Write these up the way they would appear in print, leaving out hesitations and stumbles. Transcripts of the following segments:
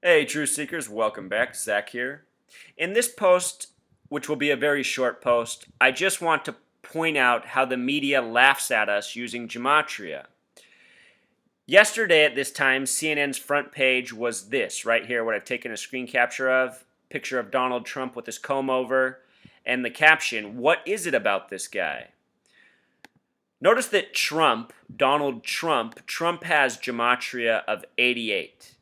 Hey, Truth Seekers, welcome back. Zach here. In this post, which will be a very short post, I just want to point out how the media laughs at us using gematria. Yesterday at this time, CNN's front page was this right here, what I've taken a screen capture of. Picture of Donald Trump with his comb over, and the caption, "What is it about this guy?" Notice that Donald Trump has gematria of 88.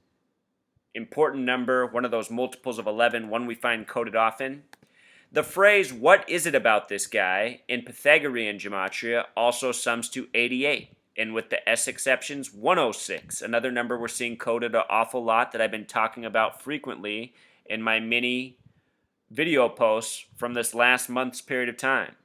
Important number, one of those multiples of 11, one we find coded often. The phrase, "What is it about this guy?" in Pythagorean gematria also sums to 88. And with the S exceptions, 106, another number we're seeing coded an awful lot that I've been talking about frequently in my mini video posts from this last month's period of time.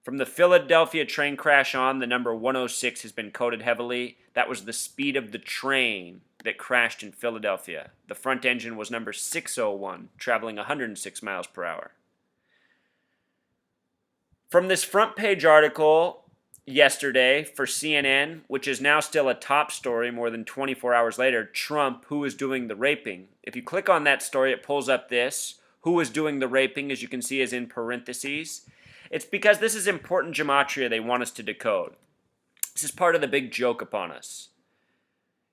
From the Philadelphia train crash on, the number 106 has been coded heavily. That was the speed of the train that crashed in Philadelphia. The front engine was number 601, traveling 106 miles per hour. From this front page article yesterday for CNN, which is now still a top story more than 24 hours later, Trump, who is doing the raping. If you click on that story, it pulls up this. Who is doing the raping, as you can see, is in parentheses. It's because this is important gematria they want us to decode. This is part of the big joke upon us.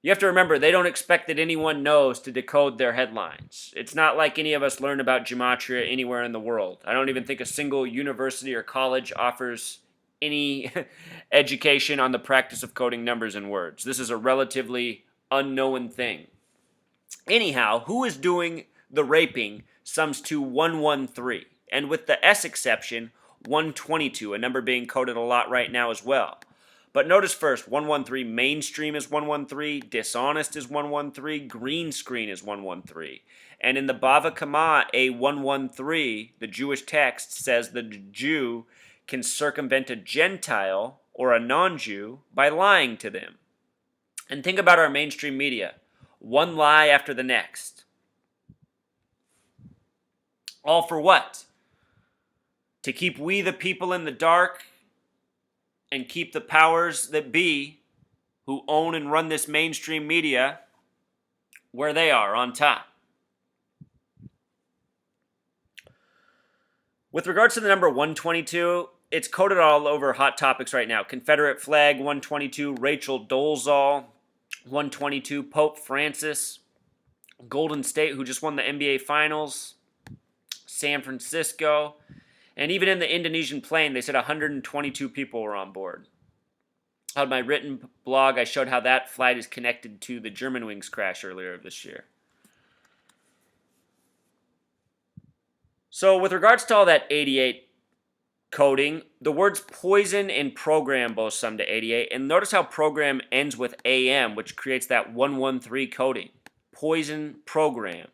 You have to remember, they don't expect that anyone knows to decode their headlines. It's not like any of us learn about gematria anywhere in the world. I don't even think a single university or college offers any education on the practice of coding numbers and words. This is a relatively unknown thing. Anyhow, who is doing the raping sums to 113, and with the S exception, 122, a number being coded a lot right now as well. But notice first, 113 mainstream is 113, dishonest is 113, green screen is 113. And in the Bava Kama, a 113, the Jewish text says the Jew can circumvent a Gentile or a non-Jew by lying to them. And think about our mainstream media. One lie after the next. All for what? To keep we the people in the dark and keep the powers that be who own and run this mainstream media where they are on top. With regards to the number 122, it's coded all over Hot Topics right now. Confederate flag 122, Rachel Dolezal 122, Pope Francis, Golden State, who just won the NBA Finals, San Francisco, and even in the Indonesian plane, they said 122 people were on board. On my written blog, I showed how that flight is connected to the Germanwings crash earlier this year. So with regards to all that 88 coding, the words poison and program both sum to 88. And notice how program ends with AM, which creates that 113 coding. Poison program.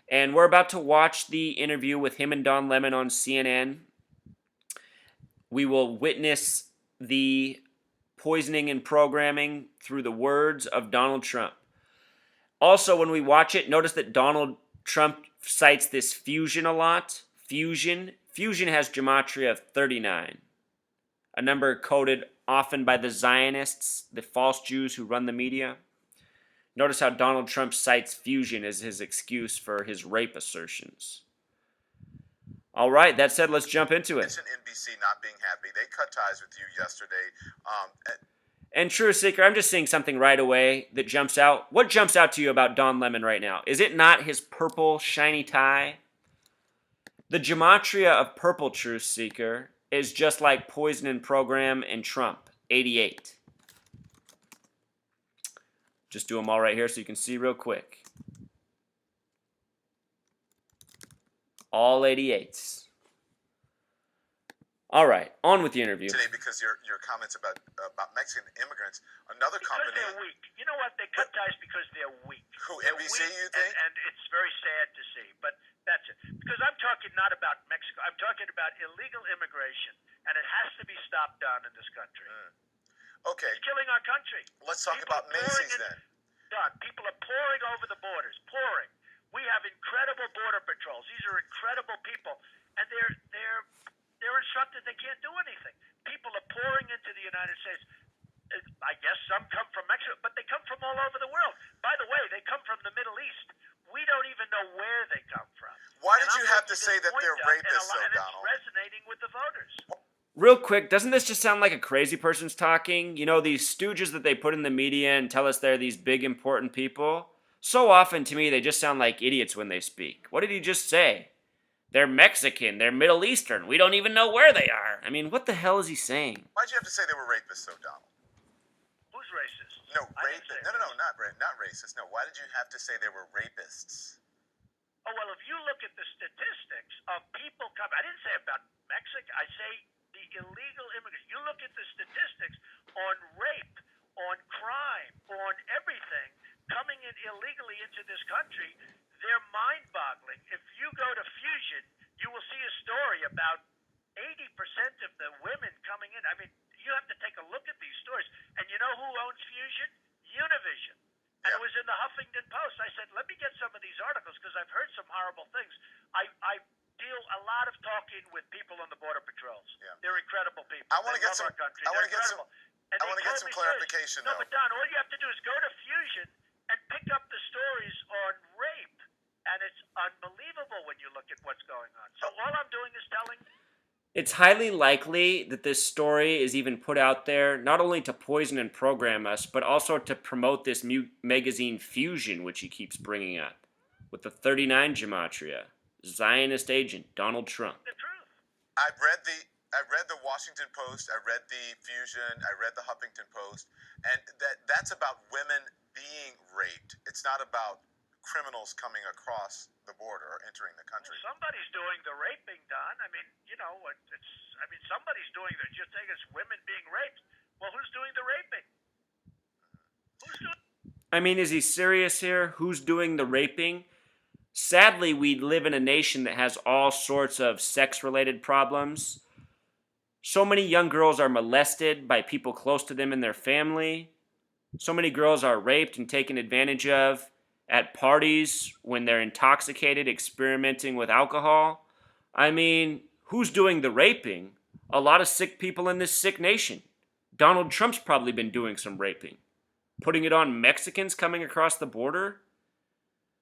And we're about to watch the interview with him and Don Lemon on CNN. We will witness the poisoning and programming through the words of Donald Trump. Also, when we watch it, notice that Donald Trump cites this fusion a lot. Fusion has gematria of 39, a number coded often by the Zionists, the false Jews who run the media. Notice how Donald Trump cites fusion as his excuse for his rape assertions. All right, that said, let's jump into it. NBC not being happy. They cut ties with you yesterday. And Truth Seeker, I'm just seeing something right away that jumps out. What jumps out to you about Don Lemon right now? Is it not his purple shiny tie? The gematria of purple, Truth Seeker, is just like Poison and Program and Trump, 88. Just do them all right here so you can see real quick. All 88s. All right, on with the interview. Today, because your comments about Mexican immigrants, another because company. They're weak. You know what? They cut ties because they're weak. Who, they're NBC, weak, you think? And it's very sad to see, but that's it. Because I'm talking not about Mexico. I'm talking about illegal immigration, and it has to be stopped down in this country. Okay. It's killing our country. Let's talk about Macy's then. Don, people are pouring over the borders, pouring. We have incredible border patrols. These are incredible people, and they're instructed they can't do anything. People are pouring into the United States. I guess some come from Mexico, but they come from all over the world. By the way, they come from the Middle East. We did And you I'm have to making say this that point they're out, rapists, and it's O'Donnell? resonating with the voters. Real quick, doesn't this just sound like a crazy person's talking? You know, these stooges that they put in the media and tell us they're these big important people? So often to me, they just sound like idiots when they speak. What did he just say? They're Mexican, they're Middle Eastern, we don't even know where they are. I mean, what the hell is he saying? Why'd you have to say they were rapists, O'Donnell? Who's racist? No, I didn't say No, racist. not racist. No, why did you have to say they were rapists? Oh, well, if you look at the statistics of people coming, I didn't say about Mexico, I say the illegal immigrants. You look at the statistics on rape, on crime, on everything coming in illegally into this country, they're mind-boggling. If you go to Fusion, you will see a story about 80% of the women coming in. I mean, you have to take a look at these stories. And you know who owns Fusion? Univision. And it was in the Huffington Post. I said, let me get some of these articles because I've heard some horrible things. I deal a lot of talking with people on the Border Patrols. Yeah. They're incredible people. I want to They get love some. our country. I want to They're get some. incredible. And I they want to get told some me clarification, stories. No, though. but Don, all you have to do is go to Fusion and pick up the stories on rape. And it's unbelievable when you look at what's going on. So all I'm doing is telling. It's highly likely that this story is even put out there not only to poison and program us, but also to promote this magazine Fusion, which he keeps bringing up, with the 39 Gematria, Zionist agent Donald Trump. The truth. I read the Washington Post. I read the Fusion. I read the Huffington Post, and that's about women being raped. It's not about criminals coming across the border or entering the country. Somebody's doing the raping, Don. I mean, you know, somebody's doing the. You're saying it's women being raped. Well, who's doing the raping? Who's doing? I mean, is he serious here? Who's doing the raping? Sadly, we live in a nation that has all sorts of sex-related problems. So many young girls are molested by people close to them in their family. So many girls are raped and taken advantage of at parties when they're intoxicated, experimenting with alcohol. I mean, who's doing the raping? A lot of sick people in this sick nation. Donald Trump's probably been doing some raping. Putting it on Mexicans coming across the border?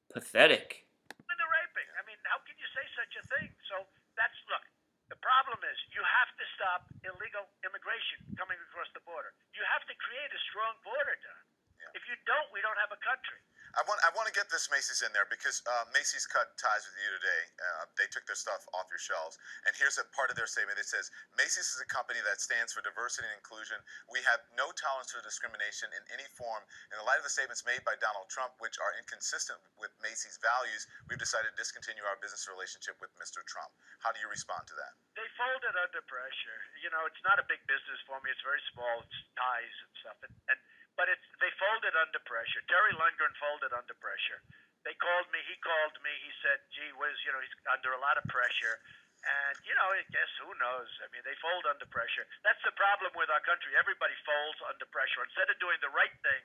Pathetic. The raping. I mean, how can you say such a thing? So that's look. The problem is you have to stop illegal immigration coming across the border. You have to create a strong border, Don. Yeah. If you don't, we don't have a country. I want to get this Macy's in there because Macy's cut ties with you today. They took their stuff off your shelves. And here's a part of their statement. It says, Macy's is a company that stands for diversity and inclusion. We have no tolerance for discrimination in any form. In the light of the statements made by Donald Trump, which are inconsistent with Macy's values, we've decided to discontinue our business relationship with Mr. Trump. How do you respond to that? They folded under pressure. You know, it's not a big business for me. It's very small. It's ties and stuff. But they folded under pressure. Terry Lundgren folded under pressure. They called me. He called me. He said, gee whiz, you know, he's under a lot of pressure. And, you know, I guess who knows? I mean, they fold under pressure. That's the problem with our country. Everybody folds under pressure. Instead of doing the right thing,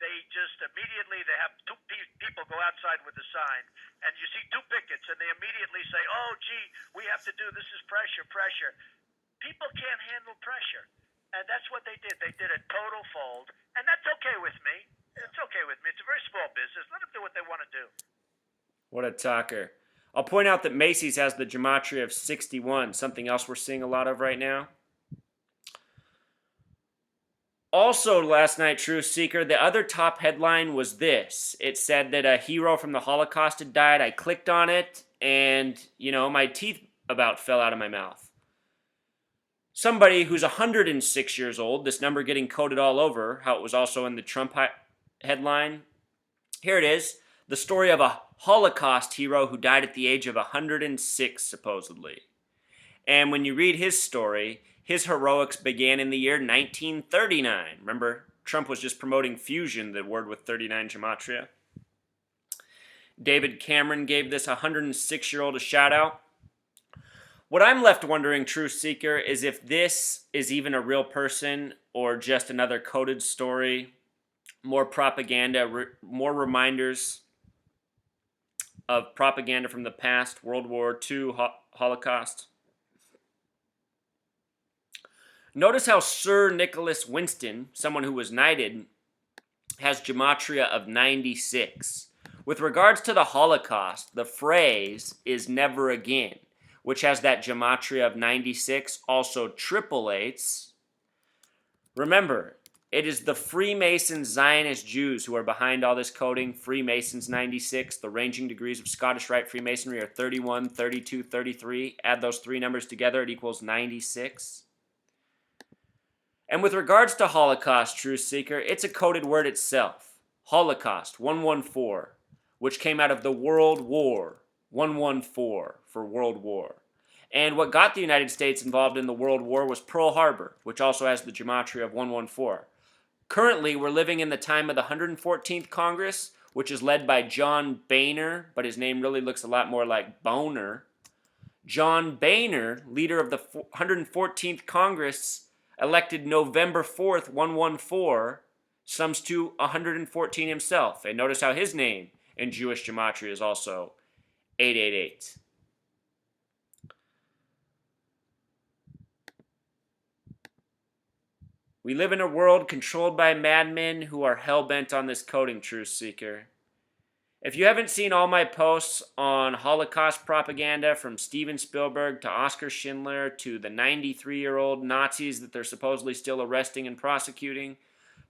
they just immediately, they have two people go outside with a sign. And you see two pickets, and they immediately say, oh, gee, we have to do this is pressure, pressure. People can't handle pressure. And that's what they did. They did a total fold. And that's okay with me. It's okay with me. It's a very small business. Let them do what they want to do. What a talker. I'll point out that Macy's has the gematria of 61, something else we're seeing a lot of right now. Also, last night, Truth Seeker, the other top headline was this. It said that a hero from the Holocaust had died. I clicked on it, and, you know, my teeth about fell out of my mouth. Somebody who's 106 years old, this number getting coded all over, how it was also in the Trump headline. Here it is, the story of a Holocaust hero who died at the age of 106, supposedly. And when you read his story, his heroics began in the year 1939. Remember, Trump was just promoting Fusion, the word with 39 gematria. David Cameron gave this 106-year-old a shout-out. What I'm left wondering, Truth Seeker, is if this is even a real person or just another coded story, more propaganda, more reminders of propaganda from the past, World War II, Holocaust. Notice how Sir Nicholas Winston, someone who was knighted, has gematria of 96. With regards to the Holocaust, the phrase is never again, which has that gematria of 96, also triple eights. Remember, it is the Freemason Zionist Jews who are behind all this coding. Freemasons 96. The ranging degrees of Scottish Rite Freemasonry are 31, 32, 33. Add those three numbers together, it equals 96. And with regards to Holocaust, Truth Seeker, it's a coded word itself. Holocaust, 114, which came out of the World War, 114 for World War. And what got the United States involved in the World War was Pearl Harbor, which also has the gematria of 114. Currently, we're living in the time of the 114th Congress, which is led by John Boehner, but his name really looks a lot more like Boner. John Boehner, leader of the 114th Congress, elected November 4th, 114, sums to 114 himself. And notice how his name in Jewish gematria is also 888. We live in a world controlled by madmen who are hell-bent on this coding, Truth Seeker. If you haven't seen all my posts on Holocaust propaganda, from Steven Spielberg to Oskar Schindler to the 93-year-old Nazis that they're supposedly still arresting and prosecuting,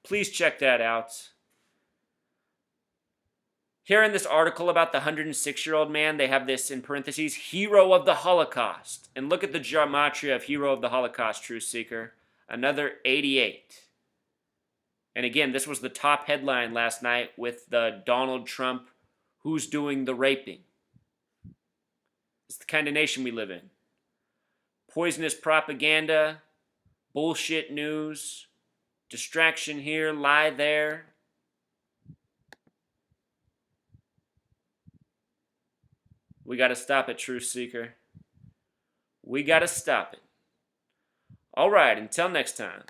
please check that out. Here in this article about the 106-year-old man, they have this in parentheses, hero of the Holocaust. And look at the gematria of hero of the Holocaust, Truth Seeker. Another 88. And again, this was the top headline last night with the Donald Trump, who's doing the raping. It's the kind of nation we live in. Poisonous propaganda, bullshit news, distraction here, lie there. We got to stop it, Truth Seeker. We got to stop it. All right, until next time.